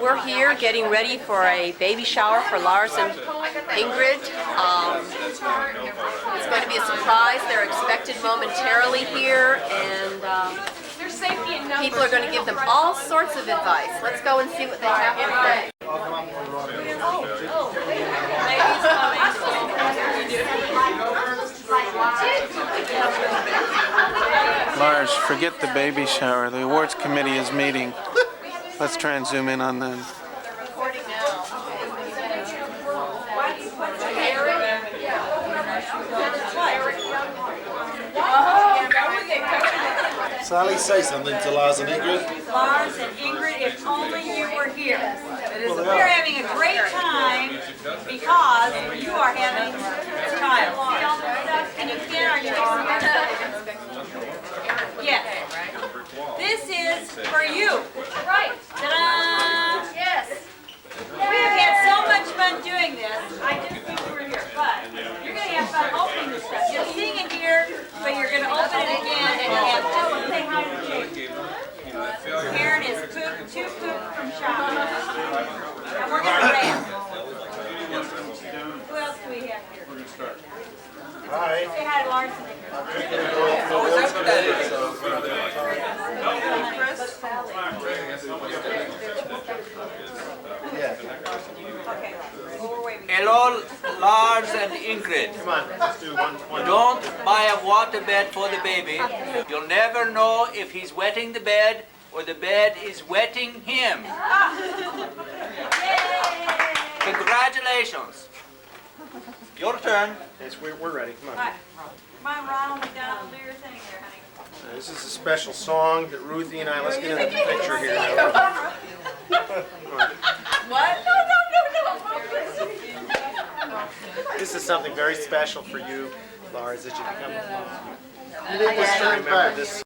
we're here getting ready for a baby shower for Lars and Ingrid. It's going to be a surprise. They're expected momentarily here, and people are going to give them all sorts of advice. Let's go and see what they have to say. Lars, forget the baby shower. The awards committee is meeting. Let's try and zoom in on them. Sally, say something to Lars and Ingrid. Lars and Ingrid, if only you were here. We're having a great time because you are having a child. And you can, are you Yes. This is for you. Right. Ta-da! Yes. We have had so much fun doing this. I just wish you were here. But you're going to have fun opening this stuff. You're seeing it here, but you're going to open it again and you have to say hi to Jake. Karen is too cooked from shopping. And we're going to rant. Who else do we have here? Hi. Say hi to Lars and Ingrid. Hello, Lars and Ingrid. Come on, let's do one. Don't buy a waterbed for the baby. You'll never know if he's wetting the bed or the bed is wetting him. Congratulations. Your turn. Yes, we're ready. Come on. Come on, Ronald McDonald, do your thing there, honey. This is a special song that Ruthie and I, let's get into the picture here now. What? No. This is something very special for you, Lars, as you become a mom. You need to remember this.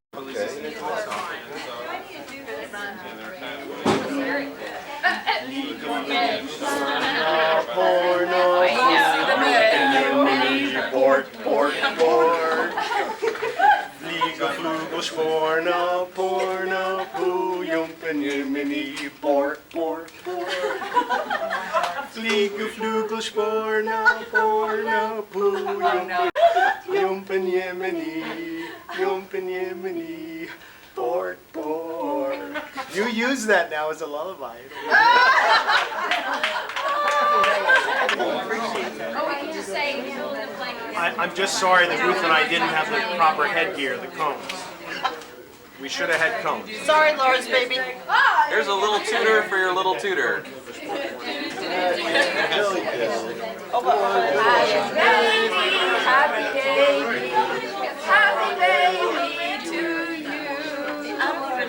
Porno, porno, poo, jumpen je mini, port. Vliegen vlugels, porno, poo, jumpen je mini, port. You use that now as a lullaby. I'm just sorry that Ruth and I didn't have the proper headgear, the combs. We should have had combs. Sorry, Lars, baby. Here's a little tutor for your little tutor. Happy baby to you.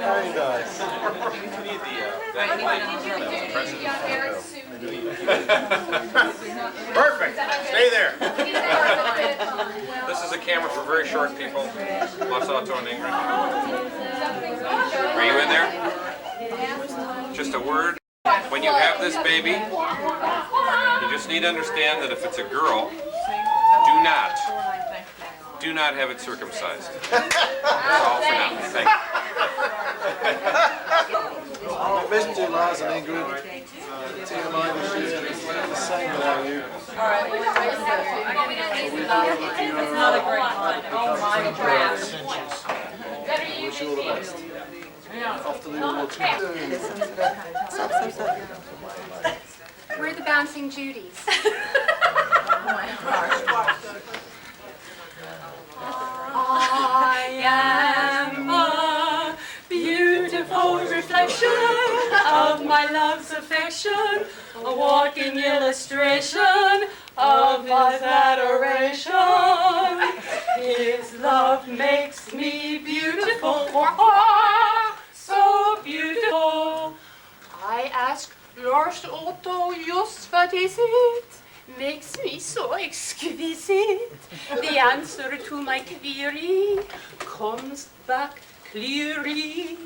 Very nice. Perfect. Stay there. This is a camera for very short people. Masato and Ingrid. Are you in there? Just a word. When you have this baby, you just need to understand that if it's a girl, do not have it circumcised. That's all for now. Thank you. I've been to Lars and Ingrid. TMI this year. The same value. It's not a great one. Oh my gosh. Wish you all the best. Off to the awards. We're the Bouncing Judies. I am a beautiful reflection of my love's affection, a walking illustration of my adoration. His love makes me beautiful, so beautiful. I ask Lars Otto, just what is it? Makes me so exquisite. The answer to my query comes back clearly.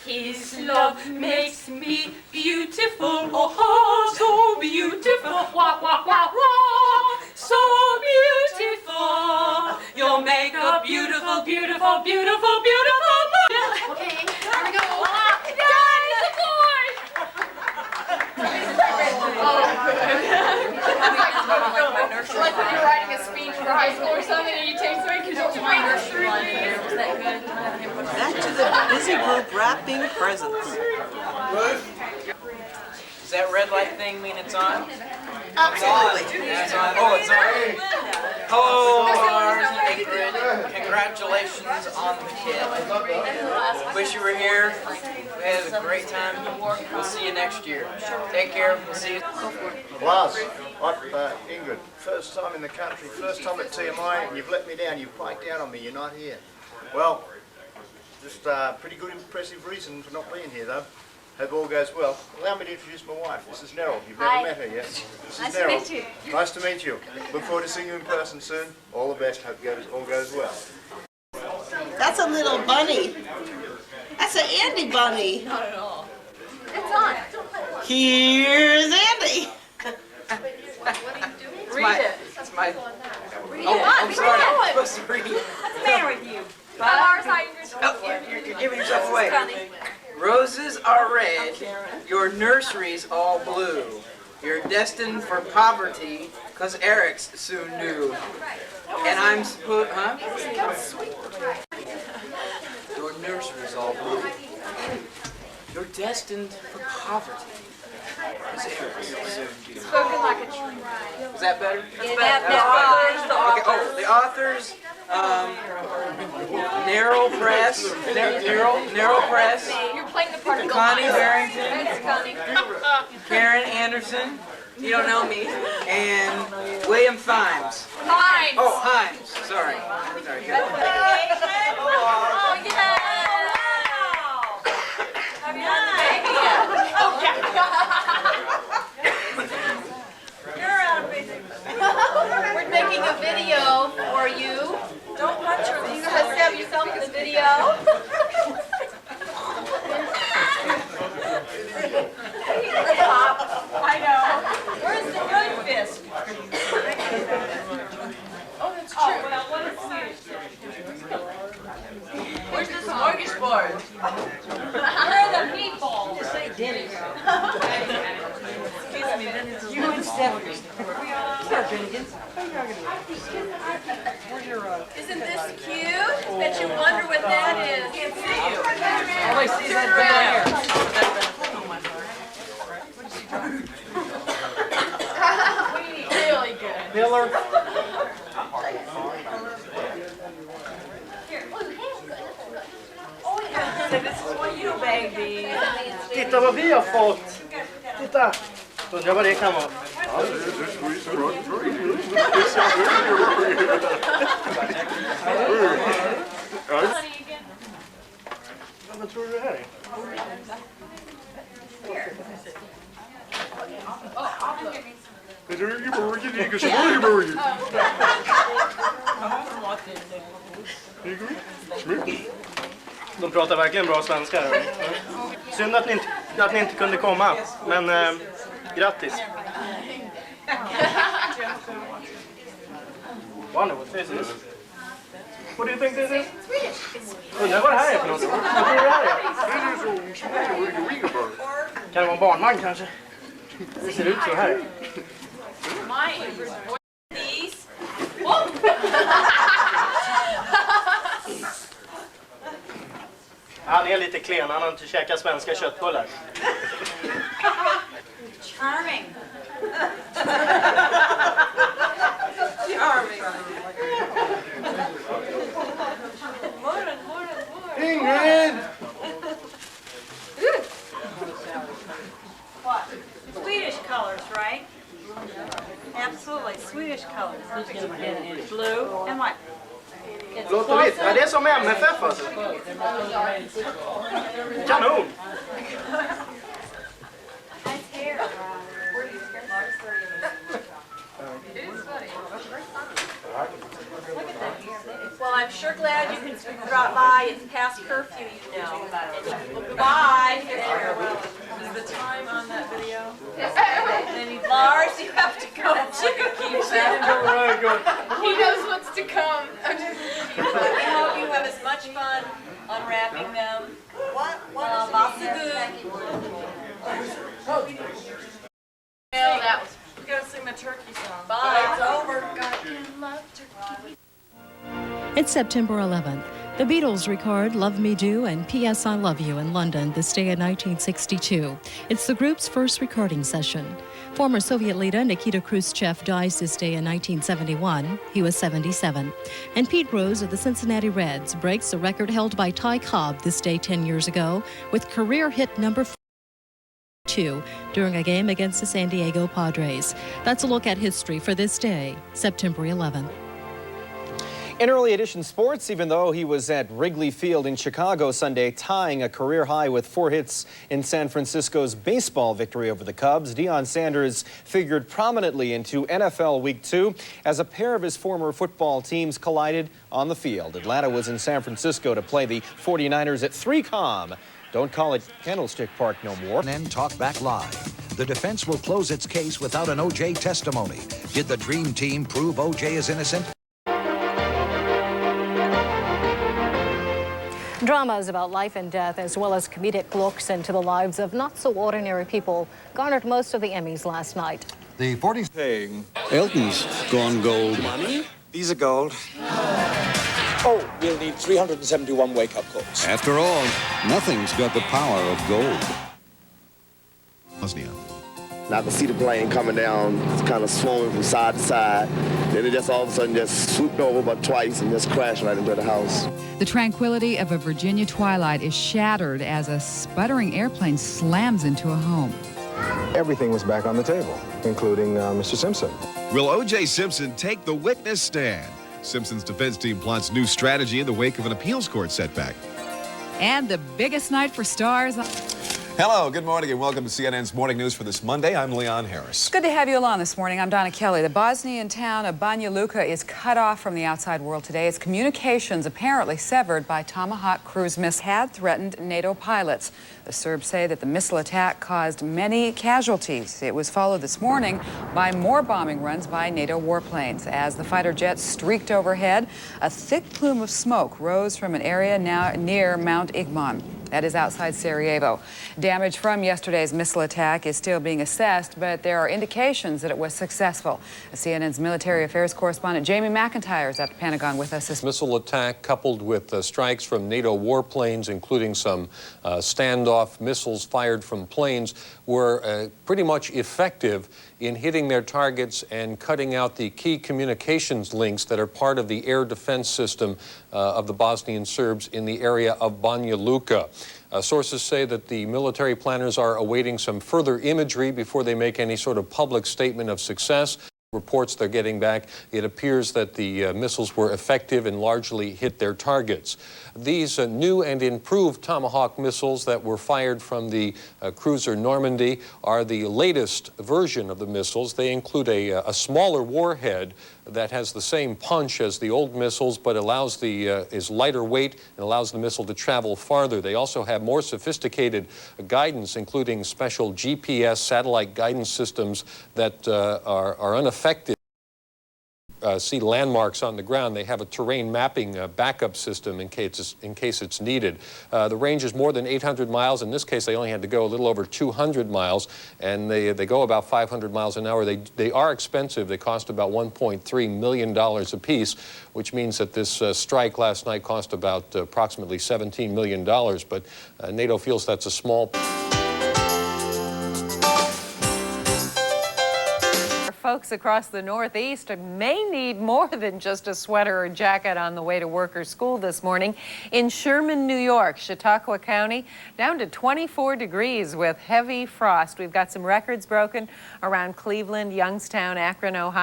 His love makes me beautiful, oh, so beautiful, wah, wah, wah, wah, so beautiful. You'll make a beautiful, beautiful, beautiful, beautiful. Okay, here we go. Done! busy group wrapping presents. Does that red light thing mean it's on? Absolutely. It's on. Oh, it's on. Hello, Lars and Ingrid. Congratulations on the kid. Wish you were here. We had a great time. We'll see you next year. Take care. We'll see you. Lars, Ingrid, first time in the country, first time at TMI, and you've let me down. You've piped down on me. You're not here. Well, just pretty good, impressive reason for not being here, though. Hope all goes well. Allow me to introduce my wife. This is Neryl. You've never met her yet. This is Neryl. Nice to meet you. Nice to meet you. Look forward to seeing you in person soon. All the best. Hope all goes well. That's a little bunny. That's an Andy bunny. Not at all. It's on. Here's Andy. Read it. That's my. Read Oh, it. I'm sorry. I'm supposed to read. What's the matter with you? Oh, you're giving yourself away. Roses are red, your nursery's all blue. You're destined for poverty, 'cause Eric's soon new. And I'm supposed, huh? Your nursery's all blue. You're destined for poverty, 'cause Eric's soon new. Spoken like a tree. Is that better? Okay, The authors, Narrow Press, Narrow Press, You're playing the part of Connie Barrington, Thanks, Connie. Karen Anderson, you don't know me, and William Thimes. Fine. Oh, Himes, sorry. Sorry, good. Oh, yeah! Wow! Have you had the baby yet? Oh, yeah. You're out of basic. We're making a video for you. Don't punch her. You guys have yourself in the video. I know. Where's the good fist? Oh, that's true. Oh, well, what is Swedish? Where's the smorgasbord? Where are the meatballs? You and Stephanie. Isn't this cute? Bet you wonder what that is. Can't see you. All I see is that Really good. Miller. This is for you, baby. Titta vad vi har fått! Titta! Undrar vad det kan vara. Vad tror du det här är? De pratar verkligen bra svenska här. Synd att ni inte kunde komma, men grattis. Wonder what this is. What do you think this is? Undrar vad det här är för något. Vad tror du det här är? Kan det vara en barnvagn kanske? Det ser ut så här. These. Han är lite klen, han har inte käkat svenska köttbullar. Charming. Ingrid! What? Swedish colors, right? Absolutely, Swedish colors. Blue and white. It's Blått och vitt, är det som MFF alltså? Kanon! Well, I'm sure glad you can drop by. It's past curfew, you know. Well, goodbye. Is the time on that video? Lars, you have to go too. He knows what's to come. We hope you have as much fun unwrapping them. Varsågod. Well, that was. We gotta sing the turkey song. Bye. It's over. God, you love turkey. It's September 11th. The Beatles record Love Me Do and P.S. I Love You in London this day in 1962. It's the group's first recording session. Former Soviet leader Nikita Khrushchev dies this day in 1971. He was 77. And Pete Rose of the Cincinnati Reds breaks the record held by Ty Cobb this day 10 years ago with career hit number 2 during a game against the San Diego Padres. That's a look at history for this day, September 11th. In early edition sports, even though he was at Wrigley Field in Chicago Sunday, tying a career high with 4 hits in San Francisco's baseball victory over the Cubs, Deion Sanders figured prominently into NFL Week 2 as a pair of his former football teams collided on the field. Atlanta was in San Francisco to play the 49ers at 3Com. Don't call it Candlestick Park no more. CNN Talk Back Live. The defense will close its case without an O.J. testimony. Did the Dream Team prove O.J. is innocent? Dramas about life and death, as well as comedic looks into the lives of not-so-ordinary people, garnered most of the Emmys last night. The 40s paying. Elton's gone gold. Money? These are gold. Oh, we'll need 371 wake-up calls. After all, nothing's got the power of gold. Bosnia. And I could see the plane coming down, kind of swarming from side to side. Then it just all of a sudden just swooped over about twice and just crashed right into the house. The tranquility of a Virginia twilight is shattered as a sputtering airplane slams into a home. Everything was back on the table, including Mr. Simpson. Will O.J. Simpson take the witness stand? Simpson's defense team plots new strategy in the wake of an appeals court setback. And the biggest night for stars. Hello, good morning, and welcome to CNN's Morning News for this Monday. I'm Leon Harris. Good to have you along this morning. I'm Donna Kelly. The Bosnian town of Banja Luka is cut off from the outside world today. Its communications apparently severed by Tomahawk cruise missiles had threatened NATO pilots. The Serbs say that the missile attack caused many casualties. It was followed this morning by more bombing runs by NATO warplanes. As the fighter jets streaked overhead, a thick plume of smoke rose from an area now near Mount Igman. That is outside Sarajevo. Damage from yesterday's missile attack is still being assessed, but there are indications that it was successful. CNN's military affairs correspondent Jamie McIntyre is at the Pentagon with us. This missile attack, coupled with strikes from NATO warplanes, including some standoff missiles fired from planes, were pretty much effective in hitting their targets and cutting out the key communications links that are part of the air defense system of the Bosnian Serbs in the area of Banja Luka. Sources say that the military planners are awaiting some further imagery before they make any sort of public statement of success. Reports they're getting back, it appears that the missiles were effective and largely hit their targets. These new and improved Tomahawk missiles that were fired from the cruiser Normandy are the latest version of the missiles. They include a smaller warhead that has the same punch as the old missiles, but is lighter weight and allows the missile to travel farther. They also have more sophisticated guidance, including special GPS satellite guidance systems that are unaffected. See landmarks on the ground. They have a terrain mapping backup system in case it's needed. The range is more than 800 miles. In this case, they only had to go a little over 200 miles, and they go about 500 miles an hour. They are expensive. They cost about $1.3 million a piece, which means that this strike last night cost about approximately $17 million. But NATO feels that's a small. Folks across the Northeast may need more than just a sweater or jacket on the way to work or school this morning. In Sherman, New York, Chautauqua County, down to 24 degrees with heavy frost. We've got some records broken around Cleveland, Youngstown, Akron, Ohio.